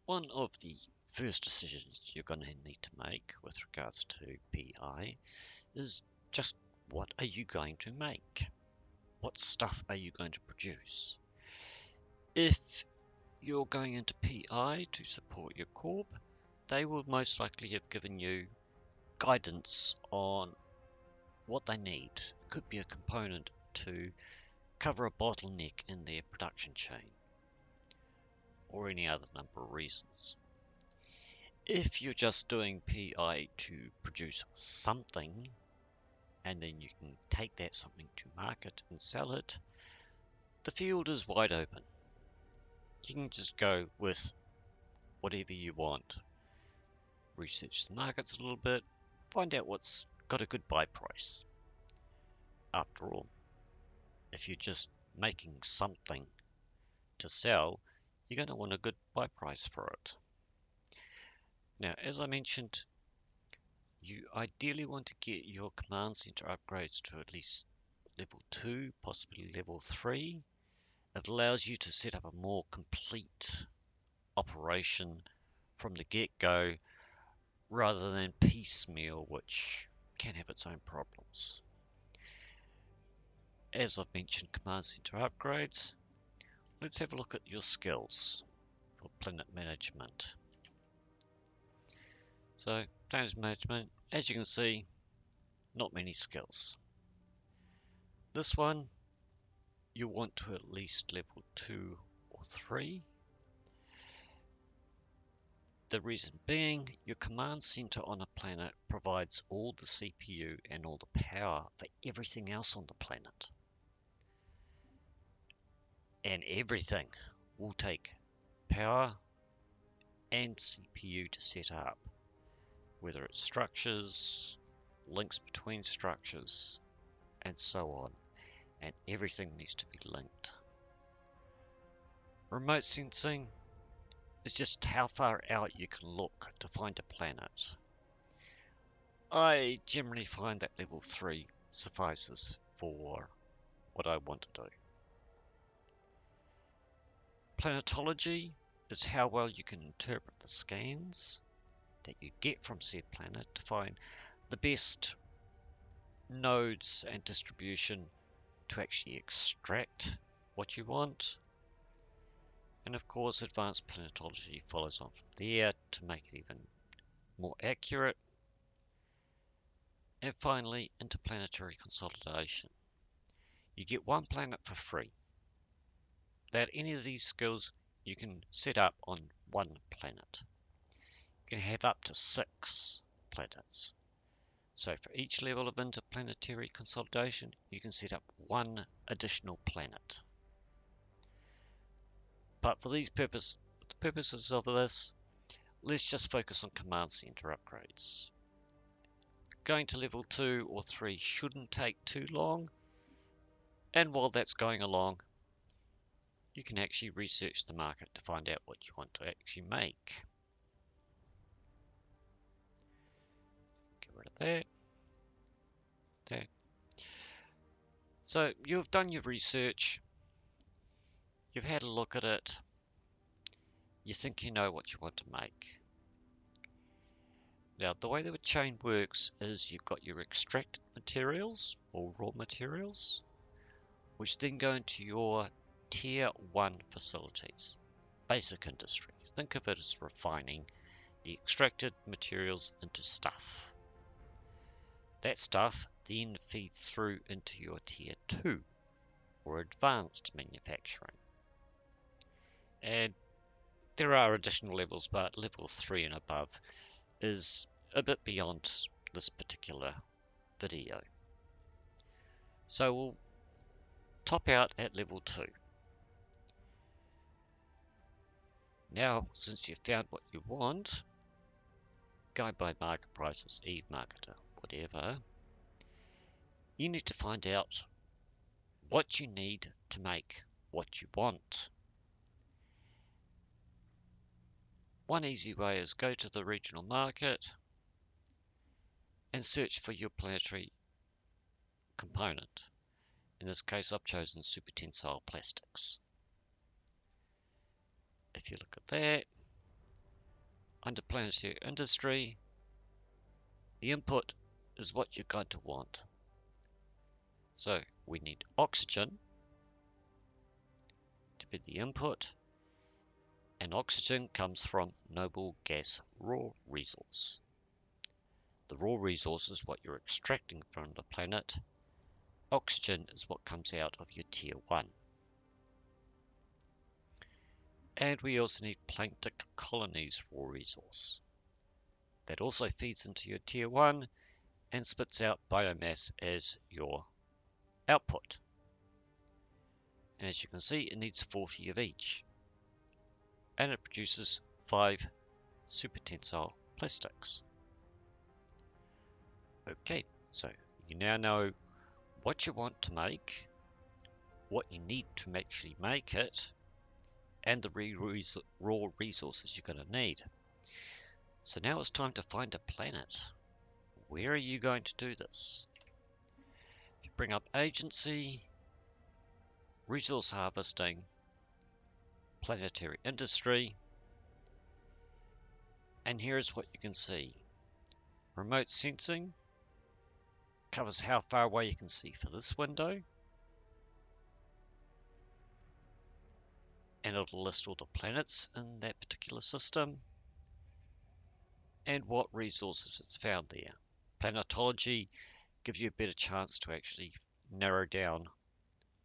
One of the first decisions you're going to need to make with regards to PI is just what are you going to make? What stuff are you going to produce? If you're going into PI to support your corp, they will most likely have given you guidance on what they need. It could be a component to cover a bottleneck in their production chain, or any other number of reasons. If you're just doing PI to produce something, and then you can take that something to market and sell it, the field is wide open. You can just go with whatever you want. Research the markets a little bit, find out what's got a good buy price. After all, if you're just making something to sell, you're going to want a good buy price for it. Now, as I mentioned, you ideally want to get your command center upgrades to at least level 2, possibly level 3. It allows you to set up a more complete operation from the get-go rather than piecemeal, which can have its own problems. As I've mentioned, command center upgrades. Let's have a look at your skills for planet management. So, planet management, as you can see, not many skills. This one, you want to at least level 2 or 3. The reason being, your command center on a planet provides all the CPU and all the power for everything else on the planet. And everything will take power and CPU to set up, whether it's structures, links between structures, and so on. And everything needs to be linked. Remote sensing is just how far out you can look to find a planet. I generally find that level 3 suffices for what I want to do. Planetology is how well you can interpret the scans that you get from said planet to find the best nodes and distribution to actually extract what you want. And of course, advanced planetology follows on from there to make it even more accurate. And finally, interplanetary consolidation. You get one planet for free. Without any of these skills, you can set up on one planet. You can have up to 6 planets. So for each level of interplanetary consolidation, you can set up one additional planet. But for the purposes of this, let's just focus on command center upgrades. Going to level 2 or 3 shouldn't take too long. And while that's going along, you can actually research the market to find out what you want to actually make. Get rid of that. There. So you've done your research. You've had a look at it. You think you know what you want to make. Now, the way the chain works is you've got your extracted materials or raw materials, which then go into your tier 1 facilities, basic industry. Think of it as refining the extracted materials into stuff. That stuff then feeds through into your tier 2 or advanced manufacturing. And there are additional levels, but level 3 and above is a bit beyond this particular video. So we'll top out at level 2. Now, since you've found what you want, go by market prices, Eve Marketer, whatever, you need to find out what you need to make what you want. One easy way is go to the regional market and search for your planetary component. In this case, I've chosen super tensile plastics. If you look at that, Under planetary industry, the input is what you're going to want. So we need oxygen to be the input, and oxygen comes from noble gas raw resource. The raw resource is what you're extracting from the planet. Oxygen is what comes out of your tier 1. And we also need plankton colonies raw resource. That also feeds into your tier 1 and spits out biomass as your output. And as you can see, it needs 40 of each. And it produces 5 super tensile plastics. Okay, so you now know what you want to make, what you need to actually make it, and the raw resources you're going to need. So now it's time to find a planet. Where are you going to do this? If you bring up agency, resource harvesting, planetary industry, and here's what you can see. Remote sensing covers how far away you can see for this window, and it'll list all the planets in that particular system and what resources it's found there. Planetology gives you a better chance to actually narrow down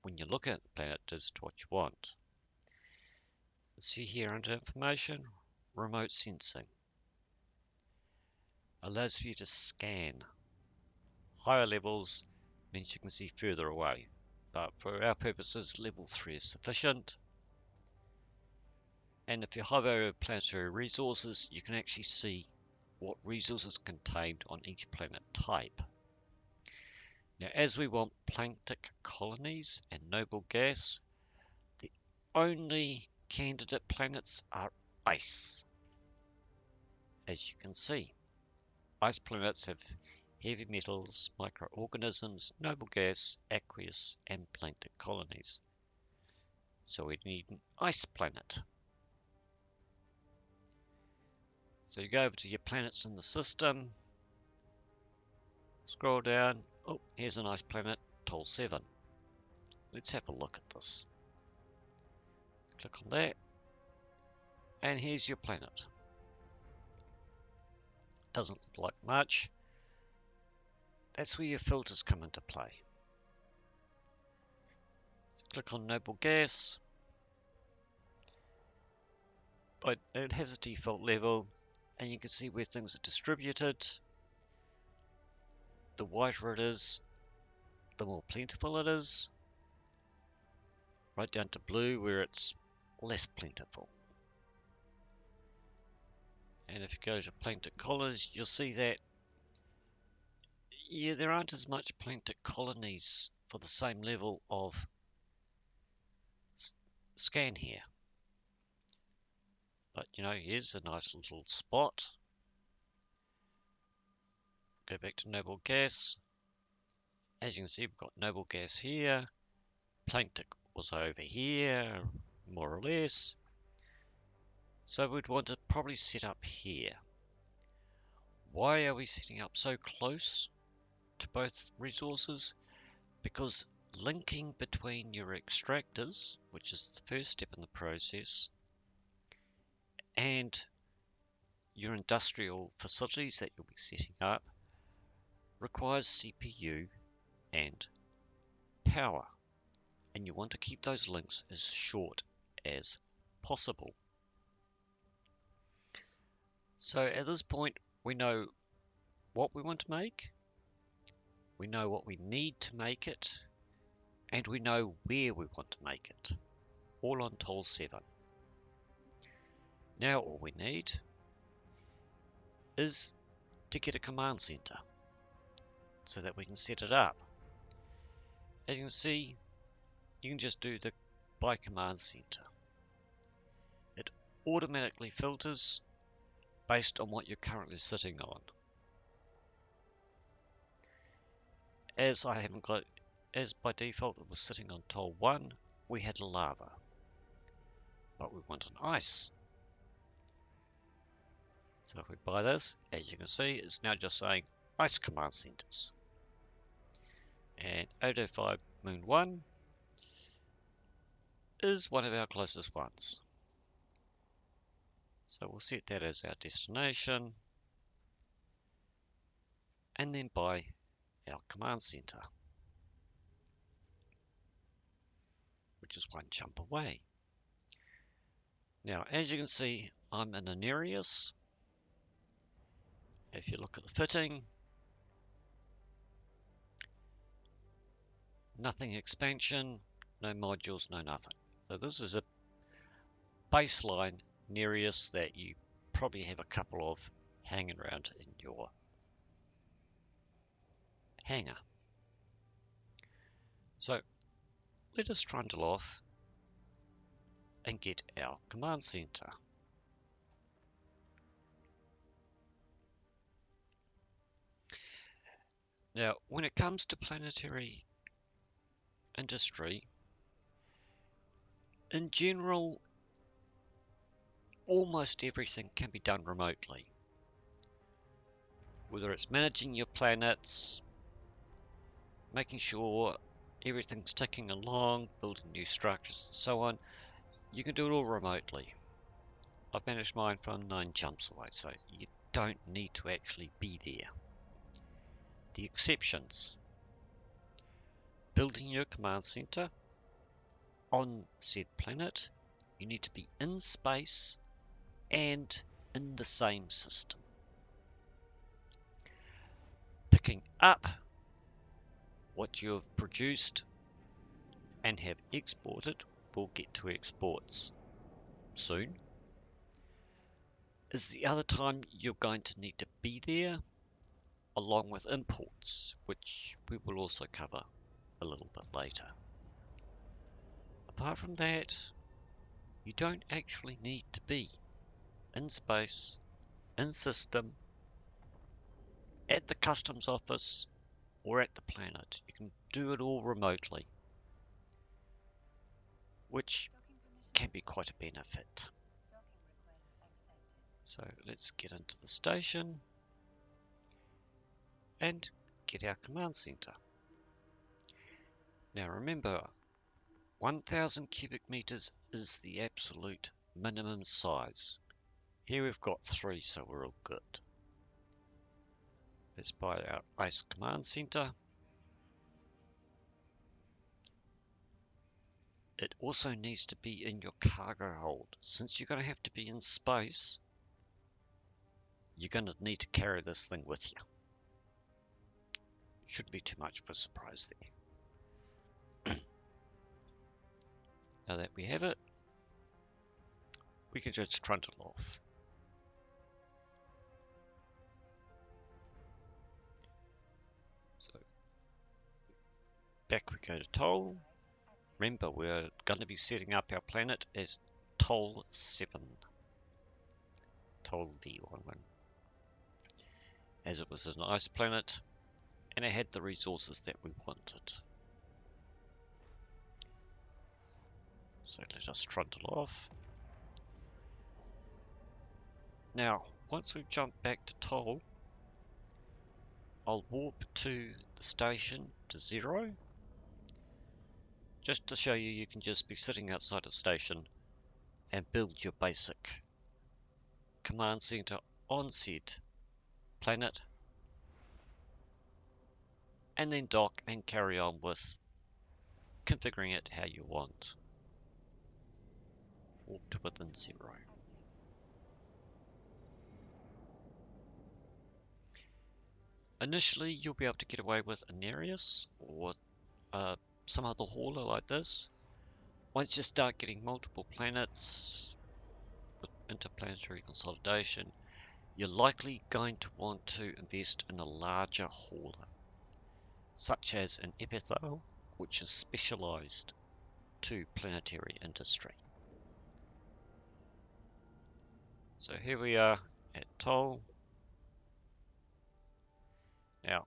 when you look at the planet as to what you want. See here under information, remote sensing allows for you to scan. Higher levels means you can see further away, but for our purposes level 3 is sufficient. And if you hover over planetary resources, you can actually see what resources contained on each planet type. Now, as we want plankton colonies and noble gas, the only candidate planets are ice. As you can see, ice planets have heavy metals, microorganisms, noble gas, aqueous, and plankton colonies. So we need an ice planet. So you go over to your planets in the system, scroll down, oh, here's a nice planet, Toll 7. Let's have a look at this. Click on that, and here's your planet. Doesn't look like much. That's where your filters come into play. Click on noble gas, but it has a default level, and you can see where things are distributed. The whiter it is, the more plentiful it is, right down to blue where it's less plentiful. And if you go to plankton colonies, you'll see that there aren't as much plankton colonies for the same level of scan here. But here's a nice little spot. Go back to noble gas. As you can see, we've got noble gas here. Plankton was over here, more or less. So we'd want to probably set up here. Why are we setting up so close to both resources? Because linking between your extractors, which is the first step in the process, and your industrial facilities that you'll be setting up requires CPU and power. And you want to keep those links as short as possible. So at this point, we know what we want to make, we know what we need to make it, and we know where we want to make it, all on Toll 7. Now all we need is to get a command center so that we can set it up. As you can see, you can just do the by command center. It automatically filters based on what you're currently sitting on. As by default it was sitting on Toll 1, we had lava. But we want an ice. So if we buy this, as you can see, it's now just saying ICE command centers. And 805 Moon 1 is one of our closest ones. So we'll set that as our destination and then buy our command center, which is one jump away. Now, as you can see, I'm in an Nereus. If you look at the fitting, nothing expansion, no modules, no nothing. So this is a baseline Nereus that you probably have a couple of hanging around in your hangar. So let us trundle off and get our command center. Now, when it comes to planetary industry, in general, almost everything can be done remotely. Whether it's managing your planets, making sure everything's ticking along, building new structures and so on, you can do it all remotely. I've managed mine from 9 jumps away, so you don't need to actually be there. The exceptions: building your command center on said planet, you need to be in space and in the same system. Picking up what you have produced and have exported, we'll get to exports soon, is the other time you're going to need to be there, along with imports, which we will also cover a little bit later. Apart from that, you don't actually need to be in space, in system, at the customs office, or at the planet. You can do it all remotely, which can be quite a benefit. So let's get into the station and get our command center. Now remember, 1000 cubic meters is the absolute minimum size. Here we've got 3, so we're all good. Let's buy our ICE command center. It also needs to be in your cargo hold. Since you're going to have to be in space, you're going to need to carry this thing with you. Shouldn't be too much of a surprise there. Now that we have it, we can just trundle off. So back we go to Toll. Remember, we're going to be setting up our planet as Toll 7. Toll V11. As it was an ice planet, and it had the resources that we wanted. So let us trundle off. Now, once we've jumped back to Toll, I'll warp to the station to 0. Just to show you, you can just be sitting outside a station and build your basic command center on said planet, and then dock and carry on with configuring it how you want. Warp to within 0. Initially, you'll be able to get away with a Nereus or some other hauler like this. Once you start getting multiple planets with interplanetary consolidation, you're likely going to want to invest in a larger hauler, such as an epithel, which is specialized to planetary industry. So here we are at Toll. Now,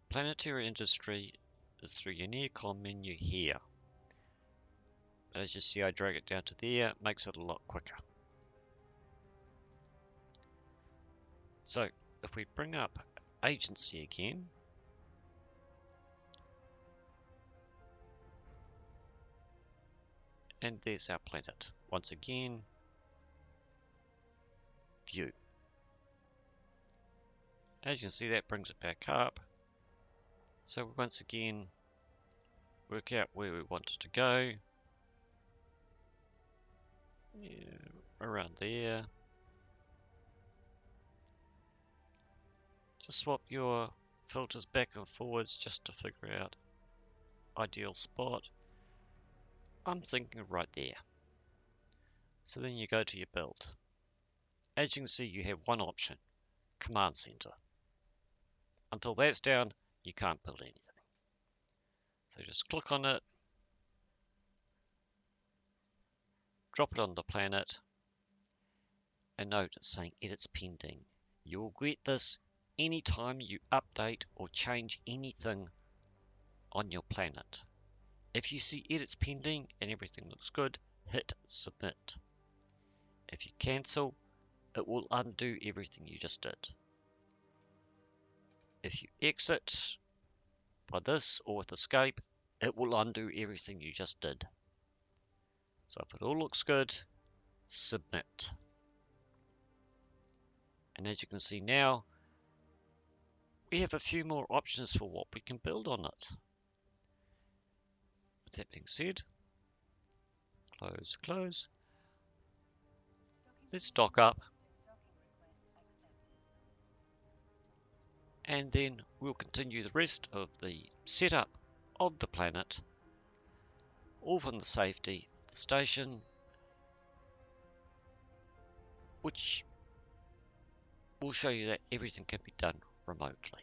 planetary industry is through your near-com menu here. But as you see, I drag it down to there, it makes it a lot quicker. So if we bring up agency again, and there's our planet. Once again, view. As you can see, that brings it back up. So once again, work out where we want it to go. Yeah, around there. Just swap your filters back and forwards just to figure out ideal spot. I'm thinking right there. So then you go to your build. As you can see, you have one option, command center. Until that's down, you can't build anything. So just click on it, drop it on the planet, and note it's saying edits pending. You'll get this anytime you update or change anything on your planet. If you see edits pending and everything looks good, hit submit. If you cancel, it will undo everything you just did. If you exit by this or with escape, it will undo everything you just did. So if it all looks good, submit. And as you can see now, we have a few more options for what we can build on it. With that being said, close. Let's dock up. And then we'll continue the rest of the setup of the planet, all from the safety of the station, which will show you that everything can be done remotely.